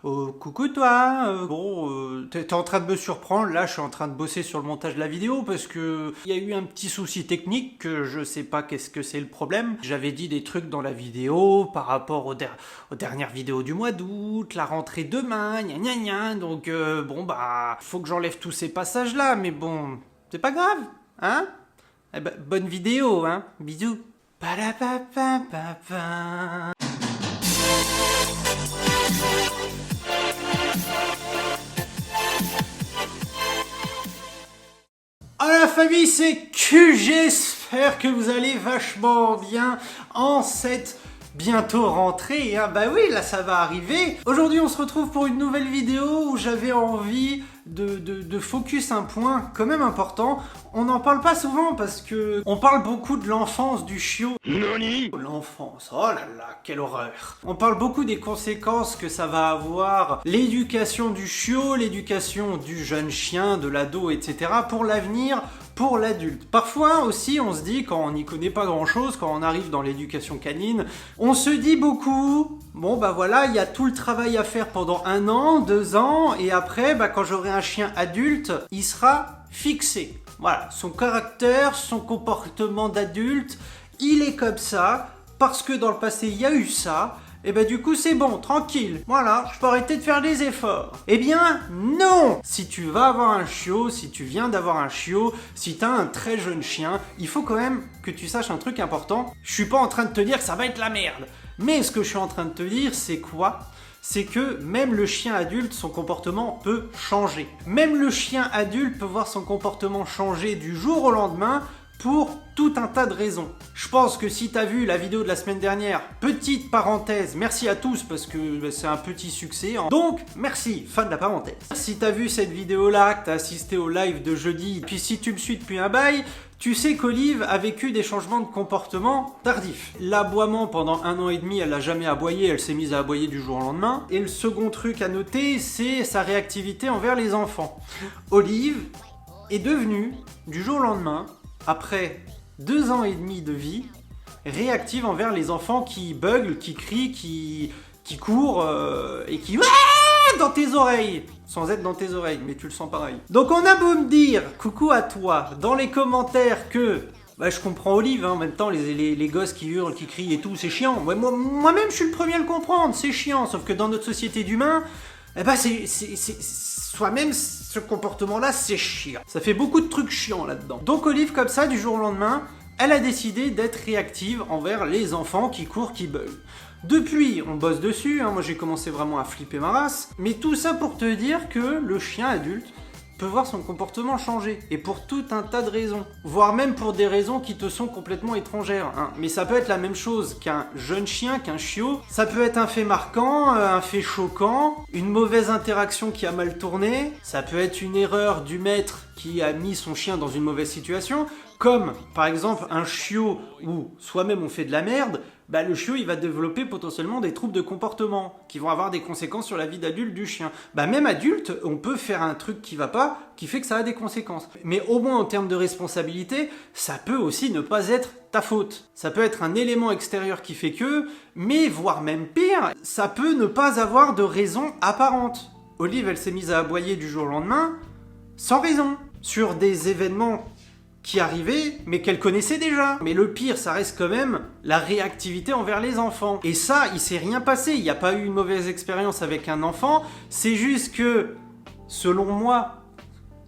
Oh, coucou toi, t'es en train de me surprendre, là je suis en train de bosser sur le montage de la vidéo parce que il y a eu un petit souci technique que je sais pas qu'est-ce que c'est le problème. J'avais dit des trucs dans la vidéo par rapport aux dernières vidéos du mois d'août, la rentrée demain, gna gna gna, donc faut que j'enlève tous ces passages là, mais bon, c'est pas grave, hein? Eh ben, bonne vidéo, hein, bisous. Oh la famille, c'est que j'espère que vous allez vachement bien en cette bientôt rentrée, hein. Bah oui, là ça va arriver. Aujourd'hui on se retrouve pour une nouvelle vidéo où j'avais envie de focus un point quand même important. On n'en parle pas souvent parce que on parle beaucoup de l'enfance du chiot. Nani ? L'enfance, oh là là, quelle horreur. On parle beaucoup des conséquences que ça va avoir, l'éducation du chiot, l'éducation du jeune chien, de l'ado, etc. pour l'avenir, pour l'adulte. Parfois aussi, on se dit, quand on n'y connaît pas grand-chose, quand on arrive dans l'éducation canine, on se dit beaucoup, bon bah voilà, il y a tout le travail à faire pendant 1 an, 2 ans, et après, bah, quand j'aurai un chien adulte, il sera fixé. Voilà, son caractère, son comportement d'adulte, il est comme ça, parce que dans le passé, il y a eu ça, et bah du coup c'est bon, tranquille, voilà, je peux arrêter de faire des efforts. Eh bien non. Si tu vas avoir un chiot, si tu viens d'avoir un chiot, si t'as un très jeune chien, il faut quand même que tu saches un truc important. Je suis pas en train de te dire que ça va être la merde, mais ce que je suis en train de te dire, c'est quoi ? C'est que même le chien adulte, son comportement peut changer. Même le chien adulte peut voir son comportement changer du jour au lendemain, pour tout un tas de raisons. Je pense que si t'as vu la vidéo de la semaine dernière, petite parenthèse, merci à tous parce que c'est un petit succès. Donc, merci, fin de la parenthèse. Si t'as vu cette vidéo-là, que t'as assisté au live de jeudi, puis si tu me suis depuis un bail, tu sais qu'Olive a vécu des changements de comportement tardifs. L'aboiement, pendant 1 an et demi, elle n'a jamais aboyé, elle s'est mise à aboyer du jour au lendemain. Et le second truc à noter, c'est sa réactivité envers les enfants. Olive est devenue, du jour au lendemain, après 2 ans et demi de vie, réactive envers les enfants qui buglent, qui crient, qui courent et qui... dans tes oreilles, sans être dans tes oreilles, mais tu le sens pareil. Donc on a beau me dire, coucou à toi, dans les commentaires que... Bah je comprends Olive, hein, en même temps les gosses qui hurlent, qui crient et tout, c'est chiant. Moi-même je suis le premier à le comprendre, c'est chiant, sauf que dans notre société d'humains, eh ben soi-même ce comportement-là, c'est chiant. Ça fait beaucoup de trucs chiants là-dedans. Donc Olive, comme ça, du jour au lendemain, elle a décidé d'être réactive envers les enfants qui courent, qui buglent. Depuis, on bosse dessus, hein, moi j'ai commencé vraiment à flipper ma race, mais tout ça pour te dire que le chien adulte peut voir son comportement changer, et pour tout un tas de raisons, voire même pour des raisons qui te sont complètement étrangères, hein. Mais ça peut être la même chose qu'un jeune chien, qu'un chiot, ça peut être un fait marquant, un fait choquant, une mauvaise interaction qui a mal tourné, ça peut être une erreur du maître qui a mis son chien dans une mauvaise situation, comme par exemple un chiot où soi-même on fait de la merde, bah le chiot il va développer potentiellement des troubles de comportement qui vont avoir des conséquences sur la vie d'adulte du chien. Bah même adulte, on peut faire un truc qui va pas, qui fait que ça a des conséquences. Mais au moins en termes de responsabilité, ça peut aussi ne pas être ta faute. Ça peut être un élément extérieur qui fait que, mais voire même pire, ça peut ne pas avoir de raison apparente. Olive elle s'est mise à aboyer du jour au lendemain, sans raison, sur des événements qui arrivait, mais qu'elle connaissait déjà. Mais le pire, ça reste quand même la réactivité envers les enfants. Et ça, il s'est rien passé, il n'y a pas eu une mauvaise expérience avec un enfant, c'est juste que, selon moi,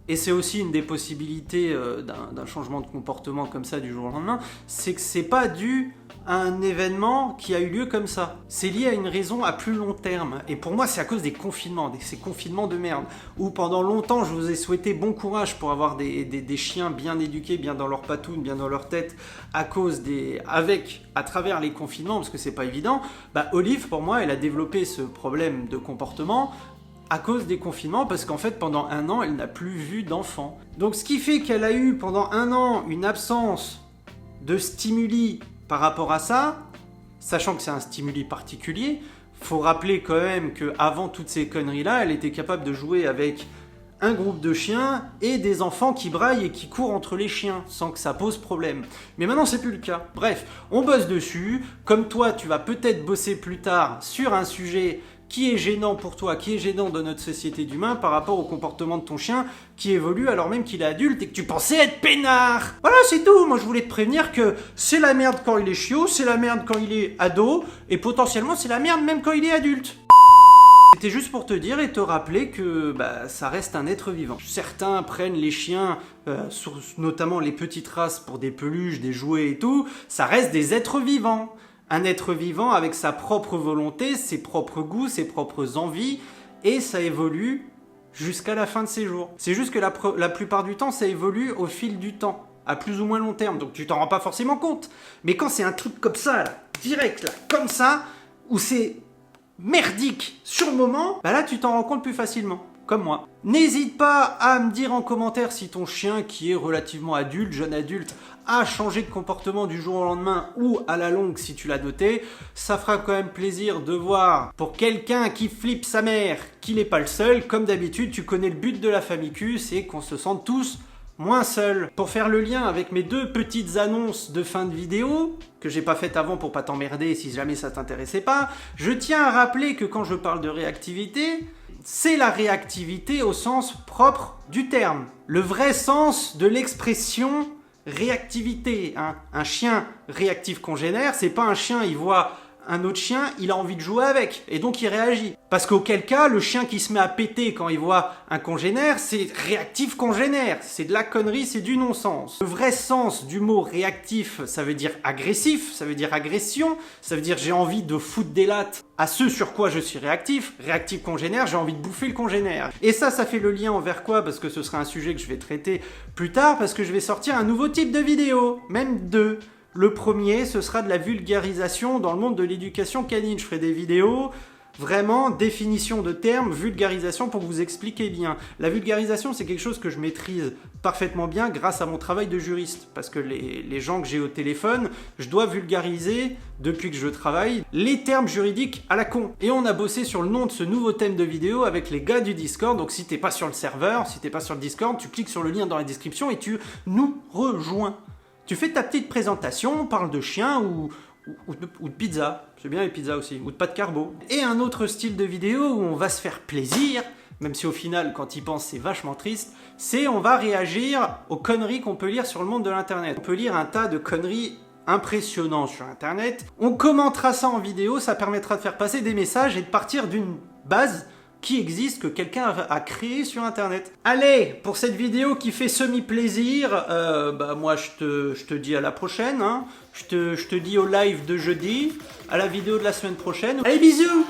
et c'est aussi une des possibilités d'un changement de comportement comme ça du jour au lendemain, c'est que c'est pas dû à un événement qui a eu lieu comme ça. C'est lié à une raison à plus long terme. Et pour moi, c'est à cause des confinements, ces confinements de merde, où pendant longtemps, je vous ai souhaité bon courage pour avoir des chiens bien éduqués, bien dans leur patoune, bien dans leur tête, à travers les confinements, parce que c'est pas évident. Bah, Olive, pour moi, elle a développé ce problème de comportement à cause des confinements, parce qu'en fait, pendant 1 an, elle n'a plus vu d'enfant. Donc, ce qui fait qu'elle a eu pendant 1 an une absence de stimuli par rapport à ça, sachant que c'est un stimuli particulier, faut rappeler quand même qu'avant toutes ces conneries-là, elle était capable de jouer avec un groupe de chiens et des enfants qui braillent et qui courent entre les chiens sans que ça pose problème. Mais maintenant c'est plus le cas. Bref, on bosse dessus. Comme toi, tu vas peut-être bosser plus tard sur un sujet qui est gênant pour toi, qui est gênant dans notre société d'humains par rapport au comportement de ton chien qui évolue alors même qu'il est adulte et que tu pensais être peinard. Voilà, c'est tout. Moi je voulais te prévenir que c'est la merde quand il est chiot, c'est la merde quand il est ado et potentiellement c'est la merde même quand il est adulte. C'était juste pour te dire et te rappeler que ça reste un être vivant. Certains prennent les chiens, notamment les petites races, pour des peluches, des jouets et tout. Ça reste des êtres vivants. Un être vivant avec sa propre volonté, ses propres goûts, ses propres envies. Et ça évolue jusqu'à la fin de ses jours. C'est juste que la plupart du temps, ça évolue au fil du temps, à plus ou moins long terme. Donc tu t'en rends pas forcément compte. Mais quand c'est un truc comme ça, là, direct, là, comme ça, où c'est merdique sur le moment, là tu t'en rends compte plus facilement, comme moi. N'hésite pas à me dire en commentaire si ton chien qui est relativement adulte, jeune adulte, a changé de comportement du jour au lendemain ou à la longue si tu l'as noté. Ça fera quand même plaisir de voir pour quelqu'un qui flippe sa mère qu'il n'est pas le seul. Comme d'habitude, tu connais le but de la famille Q, c'est qu'on se sente tous moins seul. Pour faire le lien avec mes deux petites annonces de fin de vidéo, que j'ai pas faites avant pour pas t'emmerder si jamais ça t'intéressait pas, je tiens à rappeler que quand je parle de réactivité, c'est la réactivité au sens propre du terme. Le vrai sens de l'expression réactivité. Un chien réactif congénère, c'est pas un chien, il voit un autre chien, il a envie de jouer avec, et donc il réagit. Parce qu'auquel cas, le chien qui se met à péter quand il voit un congénère, c'est réactif congénère. C'est de la connerie, c'est du non-sens. Le vrai sens du mot réactif, ça veut dire agressif, ça veut dire agression, ça veut dire j'ai envie de foutre des lattes à ce sur quoi je suis réactif. Réactif congénère, j'ai envie de bouffer le congénère. Et ça fait le lien envers quoi? Parce que ce sera un sujet que je vais traiter plus tard, parce que je vais sortir un nouveau type de vidéo, même deux. Le premier, ce sera de la vulgarisation dans le monde de l'éducation canine. Je ferai des vidéos, vraiment, définition de termes, vulgarisation pour vous expliquer bien. La vulgarisation, c'est quelque chose que je maîtrise parfaitement bien grâce à mon travail de juriste. Parce que les gens que j'ai au téléphone, je dois vulgariser, depuis que je travaille, les termes juridiques à la con. Et on a bossé sur le nom de ce nouveau thème de vidéo avec les gars du Discord. Donc si t'es pas sur le serveur, si t'es pas sur le Discord, tu cliques sur le lien dans la description et tu nous rejoins. Tu fais ta petite présentation, on parle de chien ou de pizza, c'est bien les pizzas aussi, ou de pâte carbo. Et un autre style de vidéo où on va se faire plaisir, même si au final, quand il pense, c'est vachement triste, c'est on va réagir aux conneries qu'on peut lire sur le monde de l'internet. On peut lire un tas de conneries impressionnantes sur internet. On commentera ça en vidéo, ça permettra de faire passer des messages et de partir d'une base qui existe, que quelqu'un a créé sur internet. Allez, pour cette vidéo qui fait semi-plaisir, moi je te dis à la prochaine, hein. Je te dis au live de jeudi, à la vidéo de la semaine prochaine. Allez, bisous!